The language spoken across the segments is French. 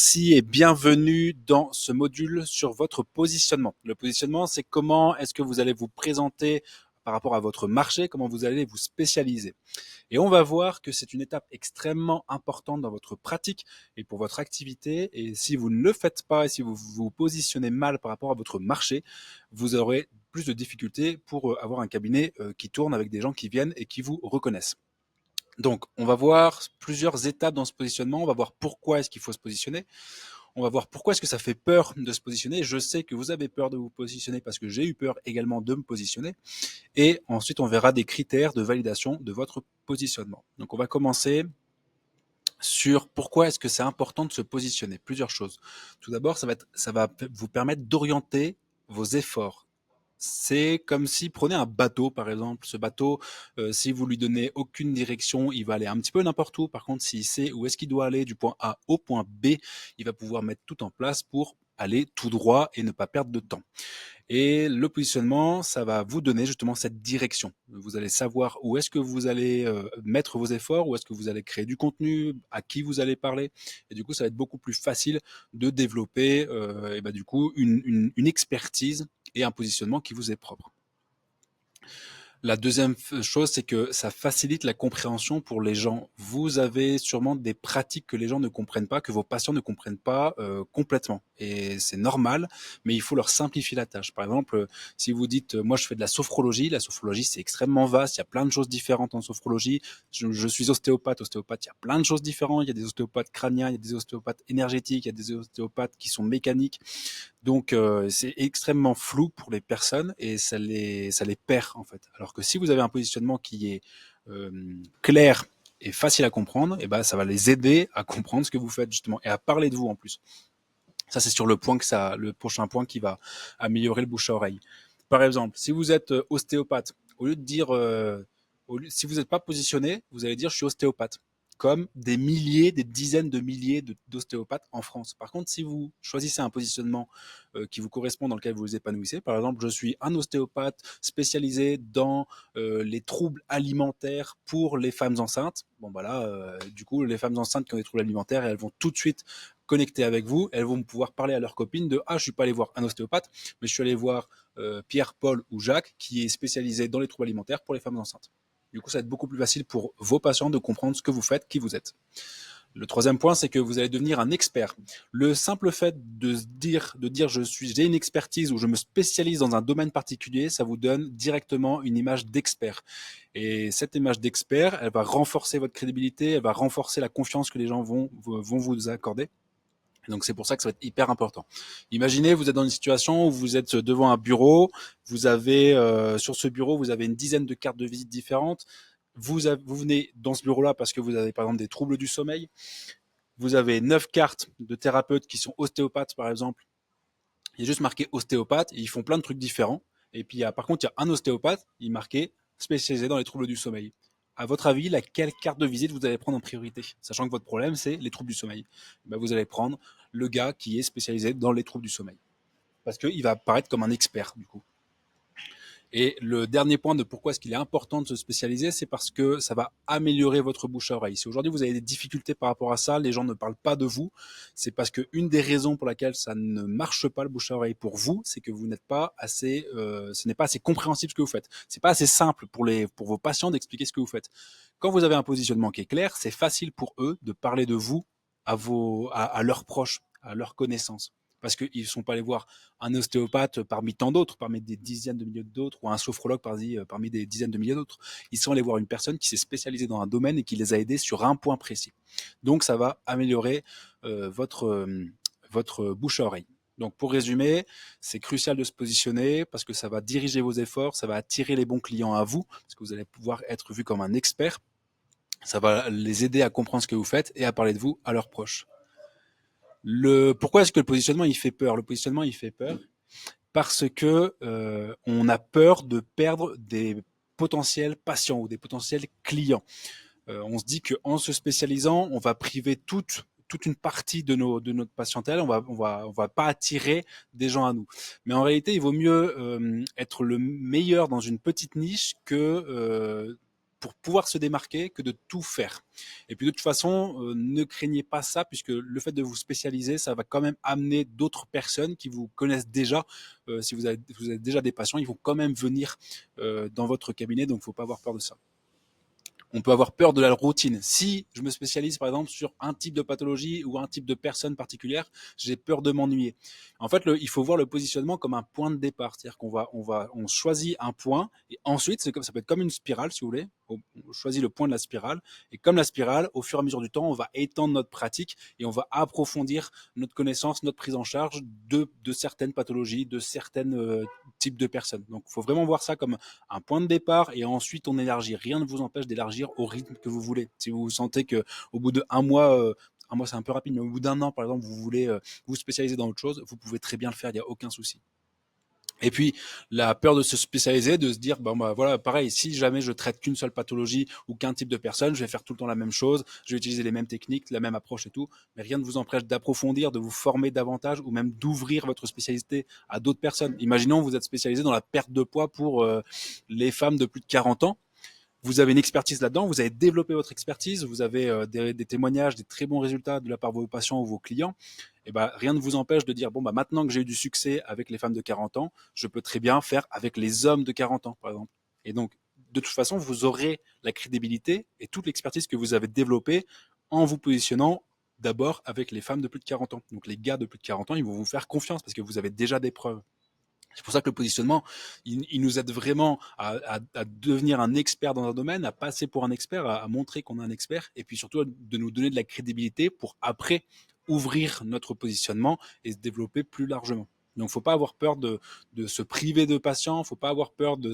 Merci et bienvenue dans ce module sur votre positionnement. Le positionnement, c'est comment est-ce que vous allez vous présenter par rapport à votre marché, comment vous allez vous spécialiser. Et on va voir que c'est une étape extrêmement importante dans votre pratique et pour votre activité. Et si vous ne le faites pas et si vous vous positionnez mal par rapport à votre marché, vous aurez plus de difficultés pour avoir un cabinet qui tourne avec des gens qui viennent et qui vous reconnaissent. Donc, on va voir plusieurs étapes dans ce positionnement. On va voir pourquoi est-ce qu'il faut se positionner. On va voir pourquoi est-ce que ça fait peur de se positionner. Je sais que vous avez peur de vous positionner parce que j'ai eu peur également de me positionner. Et ensuite, on verra des critères de validation de votre positionnement. Donc, on va commencer sur pourquoi est-ce que c'est important de se positionner. Plusieurs choses. Tout d'abord, ça va vous permettre d'orienter vos efforts. C'est comme si prenez un bateau par exemple. Ce bateau, si vous lui donnez aucune direction, il va aller un petit peu n'importe où. Par contre, s'il sait où est-ce qu'il doit aller du point A au point B, il va pouvoir mettre tout en place pour aller tout droit et ne pas perdre de temps. Et le positionnement, ça va vous donner justement cette direction. Vous allez savoir où est-ce que vous allez mettre vos efforts, où est-ce que vous allez créer du contenu, à qui vous allez parler. Et du coup, ça va être beaucoup plus facile de développer et bah, du coup une expertise et un positionnement qui vous est propre. La deuxième chose, c'est que ça facilite la compréhension pour les gens. Vous avez sûrement des pratiques que les gens ne comprennent pas, que vos patients ne comprennent pas complètement. Et c'est normal, mais il faut leur simplifier la tâche. Par exemple, si vous dites, moi je fais de la sophrologie c'est extrêmement vaste, il y a plein de choses différentes en sophrologie. Je suis ostéopathe, il y a plein de choses différentes. Il y a des ostéopathes crâniens, il y a des ostéopathes énergétiques, il y a des ostéopathes qui sont mécaniques. Donc c'est extrêmement flou pour les personnes et ça les perd en fait. Alors que si vous avez un positionnement qui est clair et facile à comprendre, et ben ça va les aider à comprendre ce que vous faites justement et à parler de vous en plus. Ça c'est sur le prochain point qui va améliorer le bouche à oreille. Par exemple, si vous êtes ostéopathe, au lieu de dire si vous n'êtes pas positionné, vous allez dire je suis ostéopathe, comme des milliers, des dizaines de milliers d'ostéopathes en France. Par contre, si vous choisissez un positionnement qui vous correspond, dans lequel vous vous épanouissez, par exemple, je suis un ostéopathe spécialisé dans les troubles alimentaires pour les femmes enceintes. Bon, voilà, du coup, les femmes enceintes qui ont des troubles alimentaires, elles vont tout de suite connecter avec vous, elles vont pouvoir parler à leurs copines de je suis pas allé voir un ostéopathe, mais je suis allé voir Pierre, Paul ou Jacques qui est spécialisé dans les troubles alimentaires pour les femmes enceintes. Du coup, ça va être beaucoup plus facile pour vos patients de comprendre ce que vous faites, qui vous êtes. Le troisième point, c'est que vous allez devenir un expert. Le simple fait de dire j'ai une expertise ou je me spécialise dans un domaine particulier, ça vous donne directement une image d'expert. Et cette image d'expert, elle va renforcer votre crédibilité, elle va renforcer la confiance que les gens vont vous accorder. Donc c'est pour ça que ça va être hyper important. Imaginez, vous êtes dans une situation où vous êtes devant un bureau, vous avez sur ce bureau, vous avez une dizaine de cartes de visite différentes. Vous venez dans ce bureau-là parce que vous avez par exemple des troubles du sommeil. Vous avez 9 cartes de thérapeutes qui sont ostéopathes par exemple. Il y a juste marqué ostéopathe et ils font plein de trucs différents. Et puis par contre, il y a un ostéopathe, il est marqué spécialisé dans les troubles du sommeil. À votre avis, laquelle carte de visite vous allez prendre en priorité, sachant que votre problème c'est les troubles du sommeil? Ben, vous allez prendre le gars qui est spécialisé dans les troubles du sommeil parce qu'il va apparaître comme un expert du coup. Et le dernier point de pourquoi est-ce qu'il est important de se spécialiser, c'est parce que ça va améliorer votre bouche à oreille. Si aujourd'hui vous avez des difficultés par rapport à ça, les gens ne parlent pas de vous, c'est parce que une des raisons pour laquelle ça ne marche pas le bouche à oreille pour vous, c'est que vous n'êtes pas assez, ce n'est pas assez compréhensible ce que vous faites. C'est pas assez simple pour vos patients d'expliquer ce que vous faites. Quand vous avez un positionnement qui est clair, c'est facile pour eux de parler de vous à leurs proches, à leurs connaissances. Parce qu'ils ne sont pas allés voir un ostéopathe parmi tant d'autres, parmi des dizaines de milliers d'autres, ou un sophrologue parmi des dizaines de milliers d'autres. Ils sont allés voir une personne qui s'est spécialisée dans un domaine et qui les a aidés sur un point précis. Donc ça va améliorer votre bouche à oreille. Donc pour résumer, c'est crucial de se positionner parce que ça va diriger vos efforts, ça va attirer les bons clients à vous, parce que vous allez pouvoir être vu comme un expert. Ça va les aider à comprendre ce que vous faites et à parler de vous à leurs proches. Pourquoi est-ce que le positionnement il fait peur? Le positionnement il fait peur parce que on a peur de perdre des potentiels patients ou des potentiels clients. On se dit qu'en se spécialisant, on va priver toute une partie de notre patientèle, on va pas attirer des gens à nous. Mais en réalité, il vaut mieux être le meilleur dans une petite niche que pour pouvoir se démarquer que de tout faire. Et puis de toute façon, ne craignez pas ça, puisque le fait de vous spécialiser, ça va quand même amener d'autres personnes qui vous connaissent déjà. Si vous avez déjà des patients, ils vont quand même venir dans votre cabinet, donc il ne faut pas avoir peur de ça. On peut avoir peur de la routine. Si je me spécialise par exemple sur un type de pathologie ou un type de personne particulière, j'ai peur de m'ennuyer. En fait, il faut voir le positionnement comme un point de départ, c'est-à-dire on choisit un point et ensuite ça peut être comme une spirale si vous voulez. On choisit le point de la spirale et comme la spirale, au fur et à mesure du temps, on va étendre notre pratique et on va approfondir notre connaissance, notre prise en charge de certaines pathologies, de certains types de personnes. Donc, il faut vraiment voir ça comme un point de départ et ensuite on élargit. Rien ne vous empêche d'élargir au rythme que vous voulez. Si vous sentez que au bout d'un mois, un mois c'est un peu rapide, mais au bout d'un an par exemple, vous voulez vous spécialiser dans autre chose, vous pouvez très bien le faire, il n'y a aucun souci. Et puis la peur de se spécialiser, de se dire bon bah voilà pareil, si jamais je traite qu'une seule pathologie ou qu'un type de personne, je vais faire tout le temps la même chose, je vais utiliser les mêmes techniques, la même approche et tout, mais rien ne vous empêche d'approfondir, de vous former davantage ou même d'ouvrir votre spécialité à d'autres personnes. Imaginons vous êtes spécialisé dans la perte de poids pour les femmes de plus de 40 ans. Vous avez une expertise là-dedans, vous avez développé votre expertise, vous avez des témoignages, des très bons résultats de la part de vos patients ou vos clients. Et ben, rien ne vous empêche de dire bon bah maintenant que j'ai eu du succès avec les femmes de 40 ans, je peux très bien faire avec les hommes de 40 ans par exemple. Et donc de toute façon, vous aurez la crédibilité et toute l'expertise que vous avez développée en vous positionnant d'abord avec les femmes de plus de 40 ans. Donc les gars de plus de 40 ans, ils vont vous faire confiance parce que vous avez déjà des preuves. C'est pour ça que le positionnement, il nous aide vraiment à devenir un expert dans un domaine, à passer pour un expert, à montrer qu'on est un expert, et puis surtout de nous donner de la crédibilité pour après ouvrir notre positionnement et se développer plus largement. Donc, faut pas avoir peur de se priver de patients, faut pas avoir peur de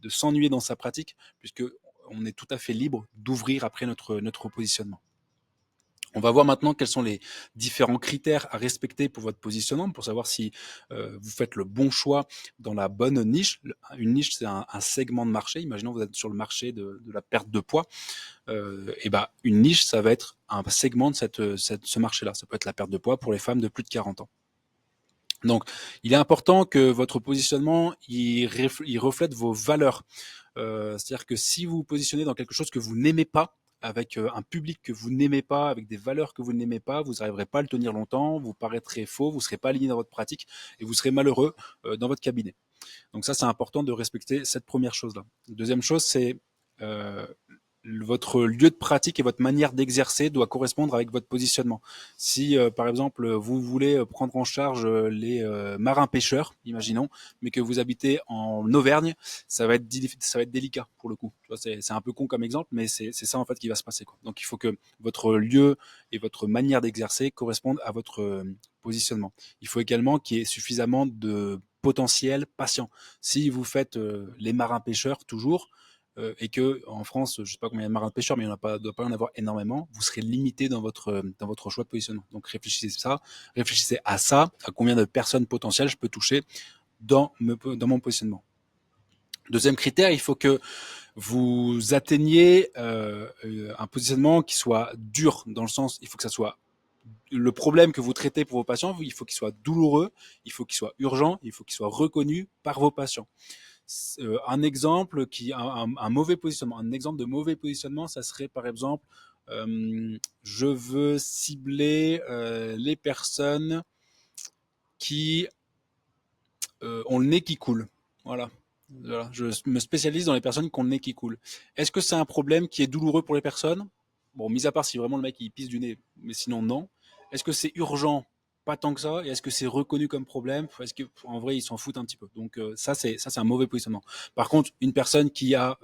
s'ennuyer dans sa pratique, puisque on est tout à fait libre d'ouvrir après notre positionnement. On va voir maintenant quels sont les différents critères à respecter pour votre positionnement, pour savoir si vous faites le bon choix dans la bonne niche. Une niche, c'est un segment de marché. Imaginons que vous êtes sur le marché de la perte de poids. Et ben, une niche, ça va être un segment de ce marché-là. Ça peut être la perte de poids pour les femmes de plus de 40 ans. Donc, il est important que votre positionnement il reflète vos valeurs. C'est-à-dire que si vous vous positionnez dans quelque chose que vous n'aimez pas, avec un public que vous n'aimez pas, avec des valeurs que vous n'aimez pas, vous n'arriverez pas à le tenir longtemps, vous paraîtrez faux, vous ne serez pas aligné dans votre pratique et vous serez malheureux dans votre cabinet. Donc ça, c'est important de respecter cette première chose-là. Deuxième chose, c'est euh, votre lieu de pratique et votre manière d'exercer doit correspondre avec votre positionnement. Si, par exemple, vous voulez prendre en charge les marins pêcheurs, imaginons, mais que vous habitez en Auvergne, ça va être délicat pour le coup. C'est un peu con comme exemple, mais c'est ça en fait qui va se passer, quoi. Donc il faut que votre lieu et votre manière d'exercer correspondent à votre positionnement. Il faut également qu'il y ait suffisamment de potentiel patient. Si vous faites les marins pêcheurs toujours, et que en France, je sais pas combien il y a de marins pêcheurs, mais il ne doit pas y en avoir énormément, vous serez limité dans votre choix de positionnement. Donc réfléchissez à ça, à combien de personnes potentielles je peux toucher dans mon positionnement. Deuxième critère, il faut que vous atteigniez un positionnement qui soit dur, dans le sens, il faut que ça soit le problème que vous traitez pour vos patients, il faut qu'il soit douloureux, il faut qu'il soit urgent, il faut qu'il soit reconnu par vos patients. Un exemple un mauvais positionnement, un exemple de mauvais positionnement, ça serait par exemple, je veux cibler les personnes qui ont le nez qui coule. Voilà. Voilà. Je me spécialise dans les personnes qui ont le nez qui coule. Est-ce que c'est un problème qui est douloureux pour les personnes? Bon, mis à part si vraiment le mec il pisse du nez, mais sinon non. Est-ce que c'est urgent? Pas tant que ça. Et est-ce que c'est reconnu comme problème? Est-ce que en vrai ils s'en foutent un petit peu? Donc ça c'est un mauvais positionnement. Par contre, une personne qui a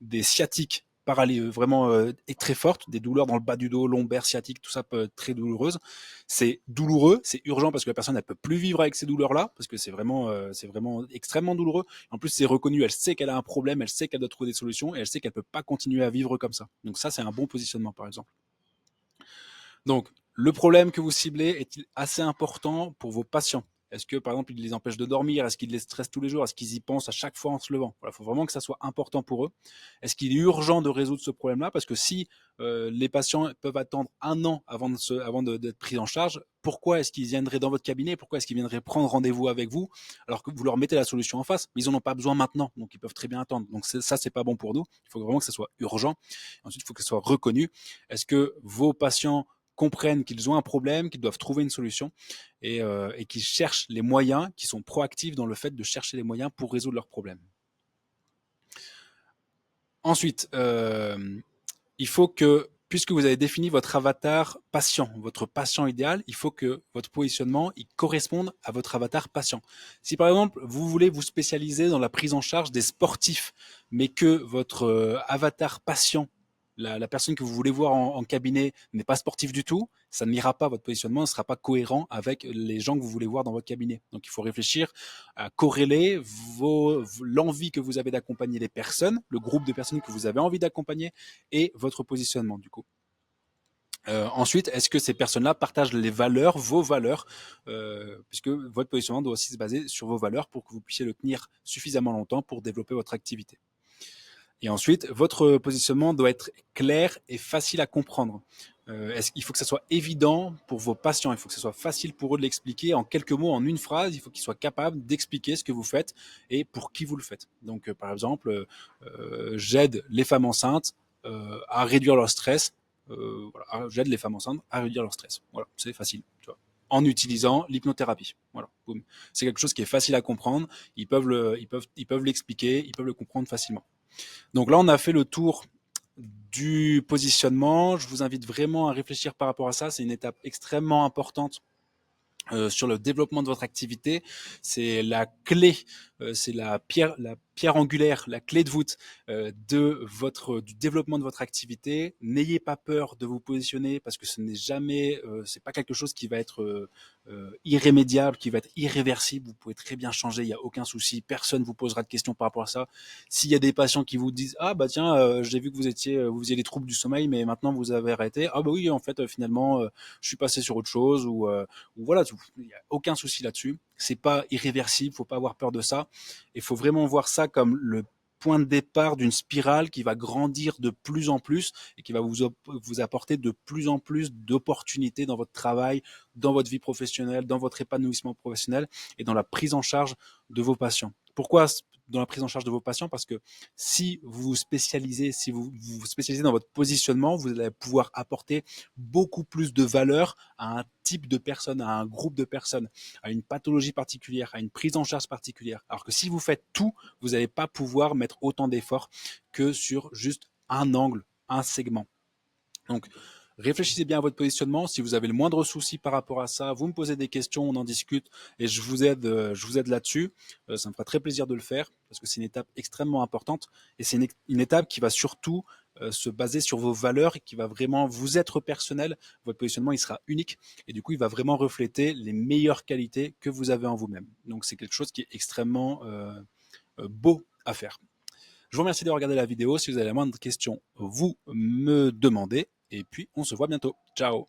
des sciatiques vraiment très fortes, des douleurs dans le bas du dos, lombaire, sciatique, tout ça peut être très douloureuse. C'est douloureux, c'est urgent parce que la personne elle peut plus vivre avec ces douleurs-là parce que c'est vraiment extrêmement douloureux. En plus, c'est reconnu, elle sait qu'elle a un problème, elle sait qu'elle doit trouver des solutions et elle sait qu'elle peut pas continuer à vivre comme ça. Donc ça, c'est un bon positionnement, par exemple. Donc, le problème que vous ciblez est-il assez important pour vos patients? Est-ce que, par exemple, il les empêche de dormir? Est-ce qu'il les stresse tous les jours? Est-ce qu'ils y pensent à chaque fois en se levant? Voilà, faut vraiment que ça soit important pour eux. Est-ce qu'il est urgent de résoudre ce problème-là? Parce que si les patients peuvent attendre 1 an avant d'être pris en charge, pourquoi est-ce qu'ils viendraient dans votre cabinet? Pourquoi est-ce qu'ils viendraient prendre rendez-vous avec vous alors que vous leur mettez la solution en face? Mais ils n'en ont pas besoin maintenant, donc ils peuvent très bien attendre. Donc ça, c'est pas bon pour nous. Il faut vraiment que ça soit urgent. Ensuite, il faut que ça soit reconnu. Est-ce que vos patients comprennent qu'ils ont un problème, qu'ils doivent trouver une solution et qu'ils cherchent les moyens, qui sont proactifs dans le fait de chercher les moyens pour résoudre leurs problèmes. Ensuite, il faut que, puisque vous avez défini votre avatar patient, votre patient idéal, il faut que votre positionnement il corresponde à votre avatar patient. Si par exemple, vous voulez vous spécialiser dans la prise en charge des sportifs, mais que votre avatar patient, la personne que vous voulez voir en cabinet n'est pas sportif du tout, ça n'ira pas, votre positionnement ne sera pas cohérent avec les gens que vous voulez voir dans votre cabinet. Donc il faut réfléchir à corréler l'envie que vous avez d'accompagner les personnes, le groupe de personnes que vous avez envie d'accompagner et votre positionnement du coup. Ensuite, est-ce que ces personnes-là partagent les valeurs, vos valeurs, puisque votre positionnement doit aussi se baser sur vos valeurs pour que vous puissiez le tenir suffisamment longtemps pour développer votre activité. Et ensuite, votre positionnement doit être clair et facile à comprendre. Il faut que ça soit évident pour vos patients, il faut que ce soit facile pour eux de l'expliquer en quelques mots, en une phrase, il faut qu'ils soient capables d'expliquer ce que vous faites et pour qui vous le faites. Donc, par exemple, j'aide les femmes enceintes à réduire leur stress. Voilà, j'aide les femmes enceintes à réduire leur stress. Voilà, c'est facile, tu vois. En utilisant l'hypnothérapie. Voilà, boum. C'est quelque chose qui est facile à comprendre. Ils peuvent l'expliquer, ils peuvent le comprendre facilement. Donc là, on a fait le tour du positionnement. Je vous invite vraiment à réfléchir par rapport à ça. C'est une étape extrêmement importante sur le développement de votre activité. C'est la clé, c'est la pierre angulaire, la clé de voûte du développement de votre activité. N'ayez pas peur de vous positionner parce que ce n'est jamais, c'est pas quelque chose qui va être irrémédiable, qui va être irréversible. Vous pouvez très bien changer, il n'y a aucun souci. Personne vous posera de questions par rapport à ça. S'il y a des patients qui vous disent ah bah tiens, j'ai vu que vous faisiez des troubles du sommeil, mais maintenant vous avez arrêté. Ah bah oui, en fait finalement je suis passé sur autre chose ou voilà, il n'y a aucun souci là-dessus. C'est pas irréversible, faut pas avoir peur de ça. Il faut vraiment voir ça comme le point de départ d'une spirale qui va grandir de plus en plus et qui va vous apporter de plus en plus d'opportunités dans votre travail, dans votre vie professionnelle, dans votre épanouissement professionnel et dans la prise en charge de vos patients. Pourquoi dans la prise en charge de vos patients? Parce que si vous vous spécialisez, si vous spécialisez dans votre positionnement, vous allez pouvoir apporter beaucoup plus de valeur à un type de personne, à un groupe de personnes, à une pathologie particulière, à une prise en charge particulière. Alors que si vous faites tout, vous n'allez pas pouvoir mettre autant d'efforts que sur juste un angle, un segment. Donc, réfléchissez bien à votre positionnement. Si vous avez le moindre souci par rapport à ça, vous me posez des questions, on en discute et je vous aide là-dessus. Ça me fera très plaisir de le faire parce que c'est une étape extrêmement importante et c'est une étape qui va surtout se baser sur vos valeurs et qui va vraiment vous être personnel. Votre positionnement, il sera unique et du coup, il va vraiment refléter les meilleures qualités que vous avez en vous-même. Donc, c'est quelque chose qui est extrêmement beau à faire. Je vous remercie de regarder la vidéo. Si vous avez la moindre question, vous me demandez. Et puis, on se voit bientôt. Ciao!